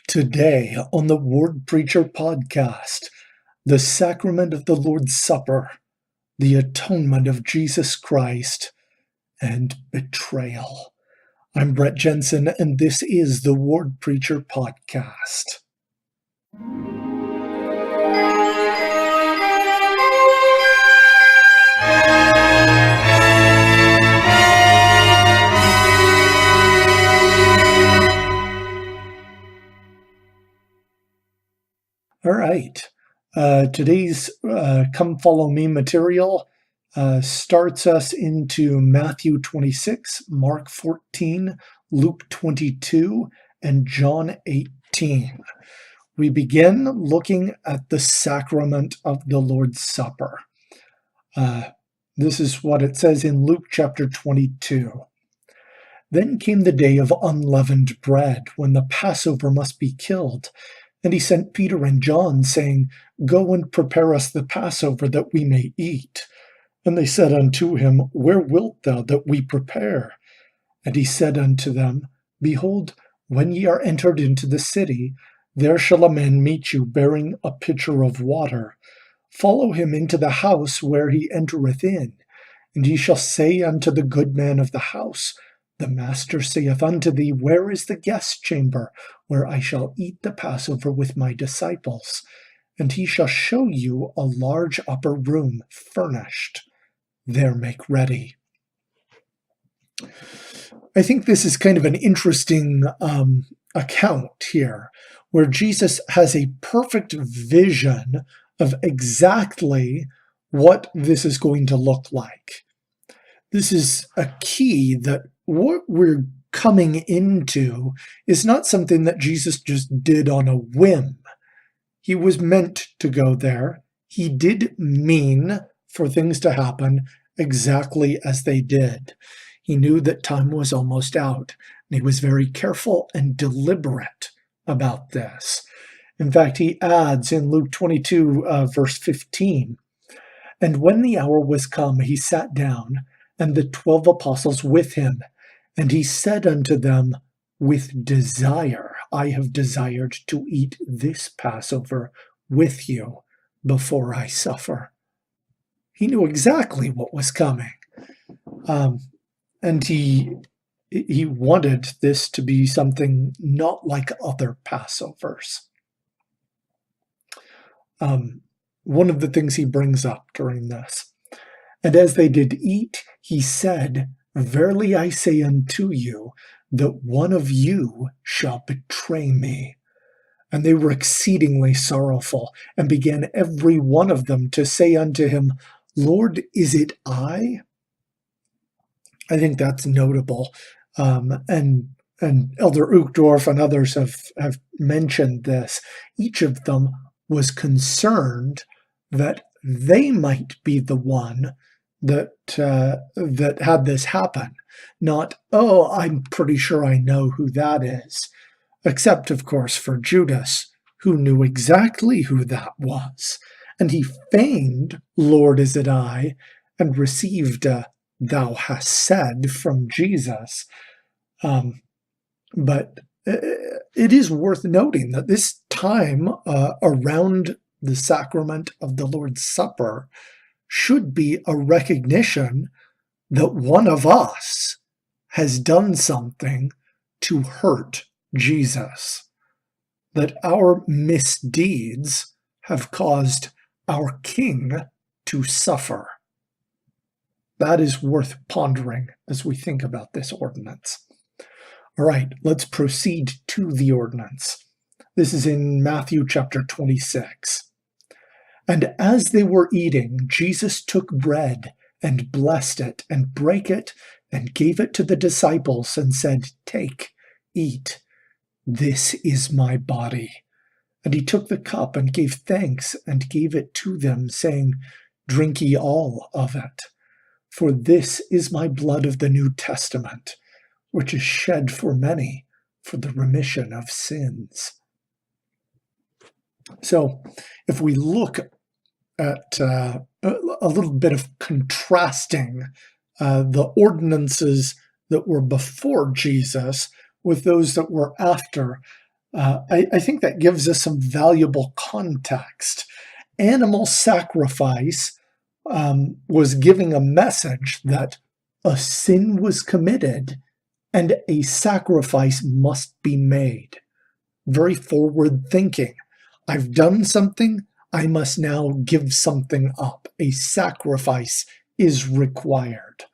Today on the Word Preacher podcast, the sacrament of the Lord's Supper, the atonement of Jesus Christ, and betrayal. I'm Brett Jensen, and this is the Word Preacher podcast. All right. Today's Come Follow Me material starts us into Matthew 26, Mark 14, Luke 22, and John 18. We begin looking at the sacrament of the Lord's Supper. This is what it says in Luke chapter 22. Then came the day of unleavened bread, when the Passover must be killed. And he sent Peter and John, saying, Go and prepare us the Passover, that we may eat. And they said unto him, Where wilt thou that we prepare? And he said unto them, Behold, when ye are entered into the city, there shall a man meet you, bearing a pitcher of water. Follow him into the house where he entereth in. And ye shall say unto the good man of the house, The Master saith unto thee, Where is the guest chamber, where I shall eat the Passover with my disciples? And he shall show you a large upper room furnished. There make ready. I think this is kind of an interesting account here, where Jesus has a perfect vision of exactly what this is going to look like. This is a key that what we're coming into is not something that Jesus just did on a whim. He was meant to go there. He did mean for things to happen exactly as they did. He knew that time was almost out, and he was very careful and deliberate about this. In fact, he adds in Luke 22, verse 15, And when the hour was come, he sat down, and the 12 apostles with him. And he said unto them, With desire I have desired to eat this Passover with you before I suffer. He knew exactly what was coming. And he wanted this to be something not like other Passovers. One of the things he brings up during this, And as they did eat, he said, Verily I say unto you, that one of you shall betray me. And they were exceedingly sorrowful, and began every one of them to say unto him, Lord, is it I? I think that's notable. And Elder Uchtdorf and others have mentioned this. Each of them was concerned that they might be the one that had this happen. Not, I'm pretty sure I know who that is. Except, of course, for Judas, who knew exactly who that was. And he feigned, Lord, is it I? And received a thou hast said from Jesus. But it is worth noting that this time around the sacrament of the Lord's Supper should be a recognition that one of us has done something to hurt Jesus, that our misdeeds have caused our King to suffer. That is worth pondering as we think about this ordinance. All right, let's proceed to the ordinance. This is in Matthew chapter 26. And as they were eating, Jesus took bread and blessed it and brake it and gave it to the disciples and said, Take, eat, this is my body. And he took the cup and gave thanks and gave it to them, saying, Drink ye all of it, for this is my blood of the New Testament, which is shed for many for the remission of sins. So if we look at a little bit of contrasting the ordinances that were before Jesus with those that were after, I think that gives us some valuable context. Animal sacrifice was giving a message that a sin was committed and a sacrifice must be made. Very forward thinking. I've done something, I must now give something up. A sacrifice is required.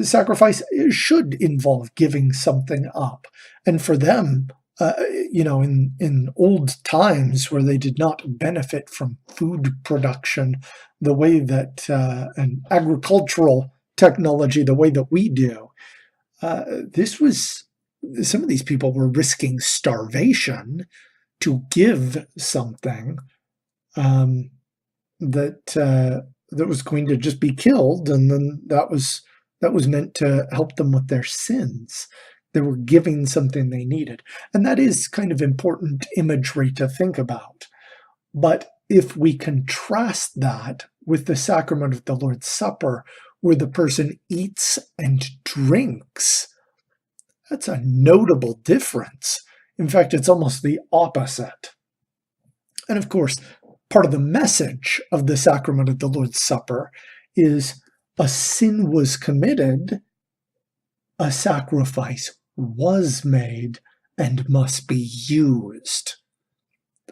Sacrifice should involve giving something up. And for them, in old times where they did not benefit from food production the way that, and agricultural technology the way that we do, some of these people were risking starvation to give something that was going to just be killed, and then that was meant to help them with their sins. They were giving something they needed, and that is kind of important imagery to think about. But if we contrast that with the sacrament of the Lord's Supper, where the person eats and drinks, that's a notable difference. In fact, it's almost the opposite. And of course, part of the message of the sacrament of the Lord's Supper is a sin was committed, a sacrifice was made, and must be used.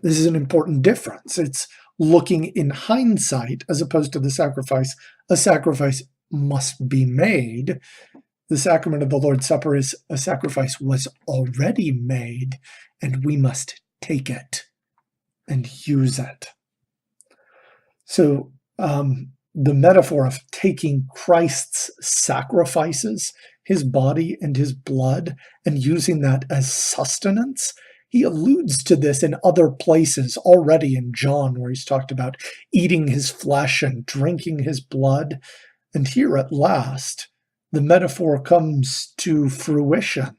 This is an important difference. It's looking in hindsight as opposed to the sacrifice. A sacrifice must be made. The sacrament of the Lord's Supper is a sacrifice was already made, and we must take it and use it. So the metaphor of taking Christ's sacrifices, his body and his blood, and using that as sustenance, he alludes to this in other places already in John, where he's talked about eating his flesh and drinking his blood. And here at last, the metaphor comes to fruition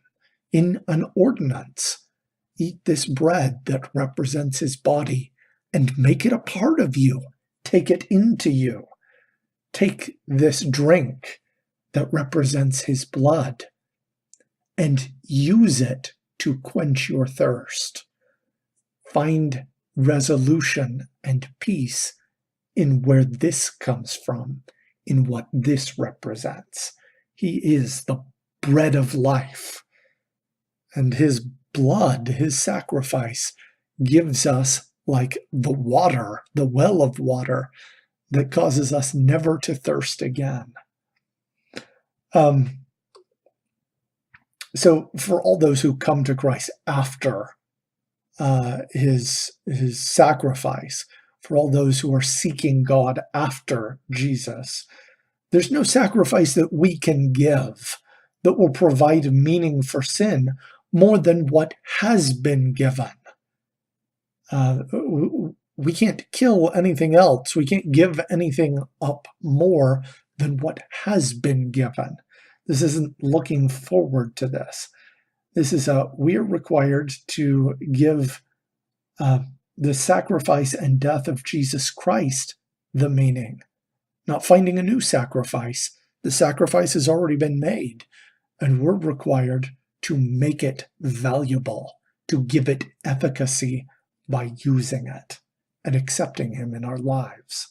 in an ordinance. Eat this bread that represents his body and make it a part of you. Take it into you. Take this drink that represents his blood and use it to quench your thirst. Find resolution and peace in where this comes from, in what this represents. He is the bread of life, and his blood, his sacrifice, gives us like the water, the well of water that causes us never to thirst again. So for all those who come to Christ after his sacrifice, for all those who are seeking God after Jesus, there's no sacrifice that we can give that will provide meaning for sin more than what has been given. We can't kill anything else. We can't give anything up more than what has been given. This isn't looking forward to this. This is we are required to give the sacrifice and death of Jesus Christ the meaning, not finding a new sacrifice. The sacrifice has already been made, and we're required to make it valuable, to give it efficacy by using it and accepting him in our lives.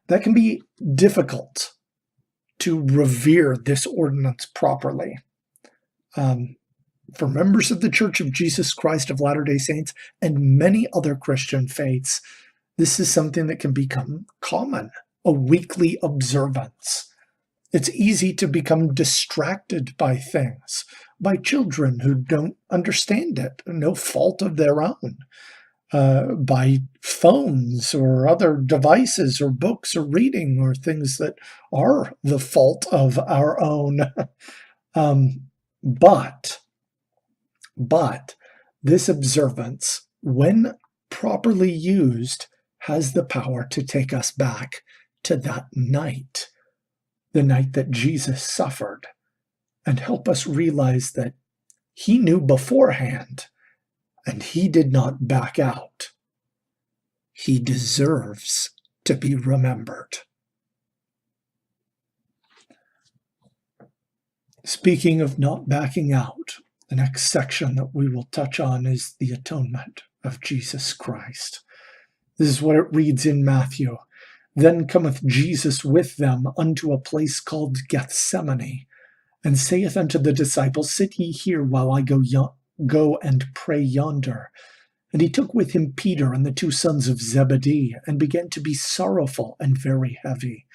That can be difficult to revere this ordinance properly. For members of the Church of Jesus Christ of Latter-day Saints and many other Christian faiths, this is something that can become common, a weekly observance. It's easy to become distracted by things, by children who don't understand it, no fault of their own, by phones or other devices or books or reading or things that are the fault of our own. But this observance, when properly used, has the power to take us back to that night, the night that Jesus suffered, and help us realize that he knew beforehand and he did not back out. He deserves to be remembered. Speaking of not backing out, The next section that we will touch on is the atonement of Jesus Christ. This is what it reads in Matthew. Then cometh Jesus with them unto a place called Gethsemane, and saith unto the disciples, Sit ye here while I go and pray yonder. And he took with him Peter and the two sons of Zebedee, and began to be sorrowful and very heavy.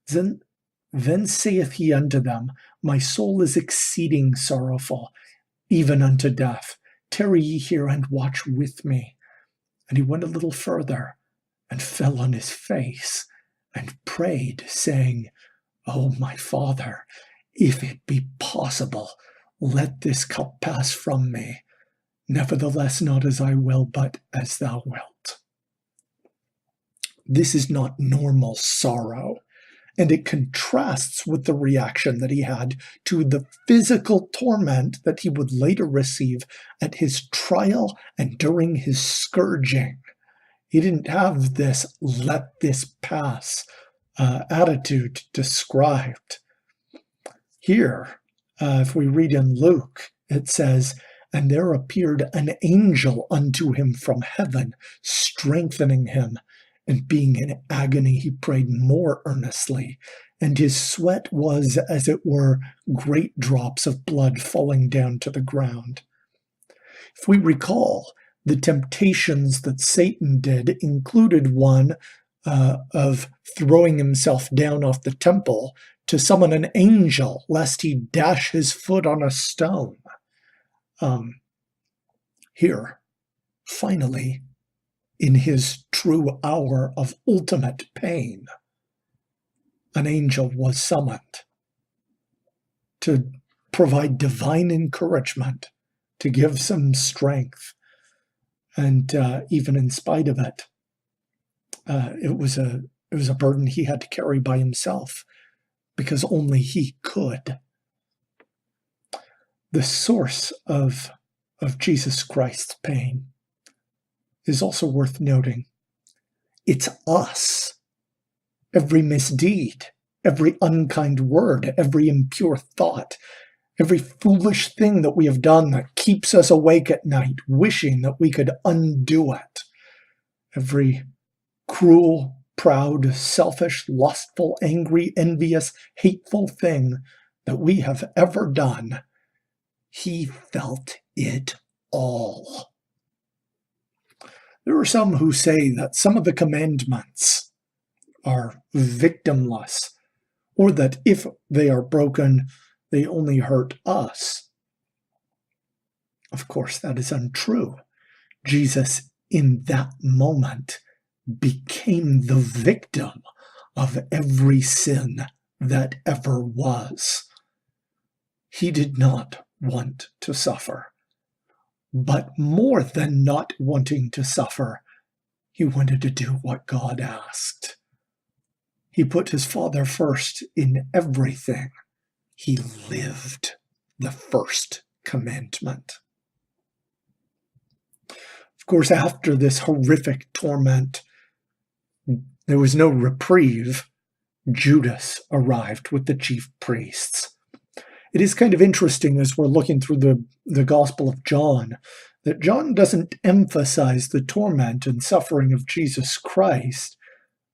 Then saith he unto them, My soul is exceeding sorrowful, even unto death. Tarry ye here and watch with me. And he went a little further, and fell on his face, and prayed, saying, O my Father, if it be possible, let this cup pass from me. Nevertheless, not as I will, but as thou wilt. This is not normal sorrow, and it contrasts with the reaction that he had to the physical torment that he would later receive at his trial and during his scourging. He didn't have this let this pass attitude described. Here, if we read in Luke, it says, And there appeared an angel unto him from heaven, strengthening him. And being in agony, he prayed more earnestly, and his sweat was, as it were, great drops of blood falling down to the ground. If we recall, the temptations that Satan did included one of throwing himself down off the temple to summon an angel, lest he dash his foot on a stone. Here, finally, in his true hour of ultimate pain, an angel was summoned to provide divine encouragement, to give some strength. And even in spite of it, it was a burden he had to carry by himself, because only he could. The source of Jesus Christ's pain is also worth noting. It's us. Every misdeed, every unkind word, every impure thought, every foolish thing that we have done that keeps us awake at night, wishing that we could undo it. Every cruel, proud, selfish, lustful, angry, envious, hateful thing that we have ever done, he felt it all. There are some who say that some of the commandments are victimless, or that if they are broken, they only hurt us. Of course, that is untrue. Jesus, in that moment, became the victim of every sin that ever was. He did not want to suffer. But more than not wanting to suffer, he wanted to do what God asked. He put his Father first in everything. He lived the first commandment. Of course, after this horrific torment, there was no reprieve. Judas arrived with the chief priests. It is kind of interesting as we're looking through the Gospel of John, that John doesn't emphasize the torment and suffering of Jesus Christ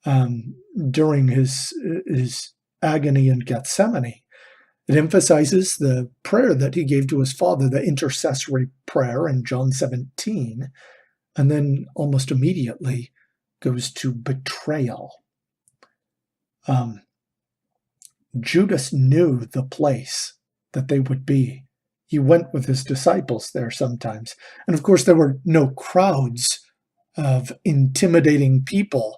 during his agony in Gethsemane. It emphasizes the prayer that he gave to his Father, the intercessory prayer in John 17, and then almost immediately goes to betrayal. Judas knew the place that they would be. He went with his disciples there sometimes. And of course, there were no crowds of intimidating people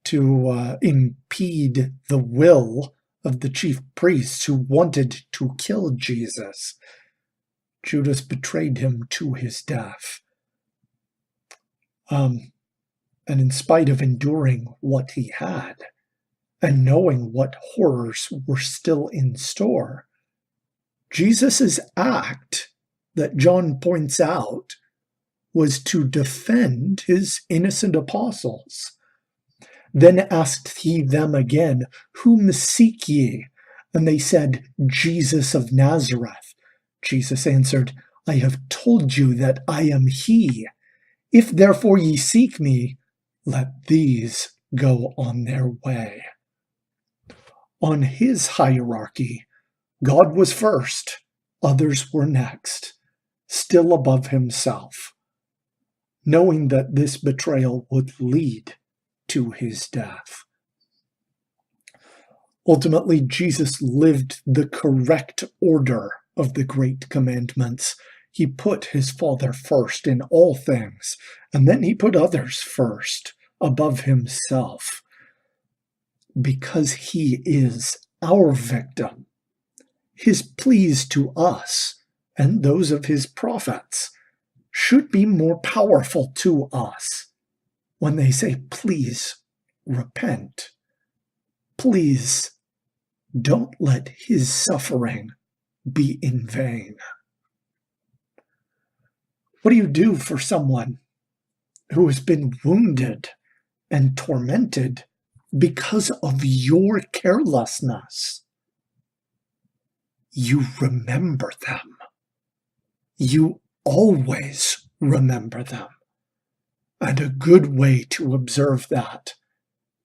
to impede the will of the chief priests who wanted to kill Jesus. Judas betrayed him to his death. And in spite of enduring what he had and knowing what horrors were still in store, Jesus' act that John points out was to defend his innocent apostles. Then asked he them again, Whom seek ye? And they said, Jesus of Nazareth. Jesus answered, I have told you that I am he. If therefore ye seek me, let these go on their way. On his hierarchy, God was first, others were next, still above himself, knowing that this betrayal would lead to his death. Ultimately, Jesus lived the correct order of the great commandments. He put his Father first in all things, and then he put others first, above himself. Because he is our victim, his pleas to us and those of his prophets should be more powerful to us when they say, please repent. Please don't let his suffering be in vain. What do you do for someone who has been wounded and tormented because of your carelessness? You remember them. You always remember them. And a good way to observe that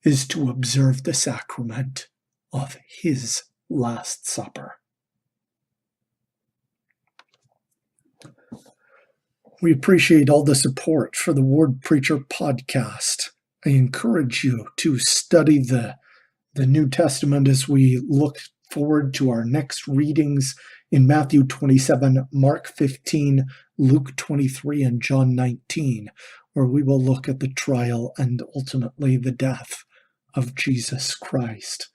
is to observe the sacrament of his Last Supper. We appreciate all the support for the Ward Preacher podcast. I encourage you to study the New Testament as we look forward to our next readings in Matthew 27, Mark 15, Luke 23, and John 19, where we will look at the trial and ultimately the death of Jesus Christ.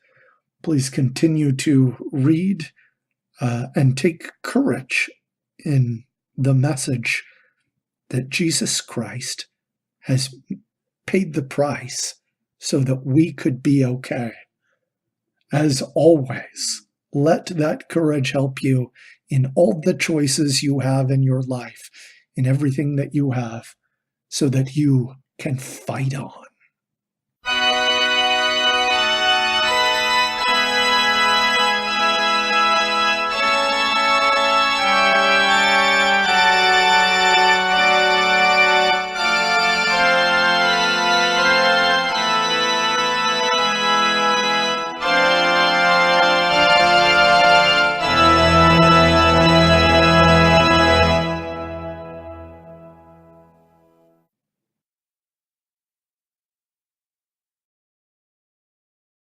Please continue to read and take courage in the message that Jesus Christ has paid the price so that we could be okay. As always, let that courage help you in all the choices you have in your life, in everything that you have, so that you can fight on.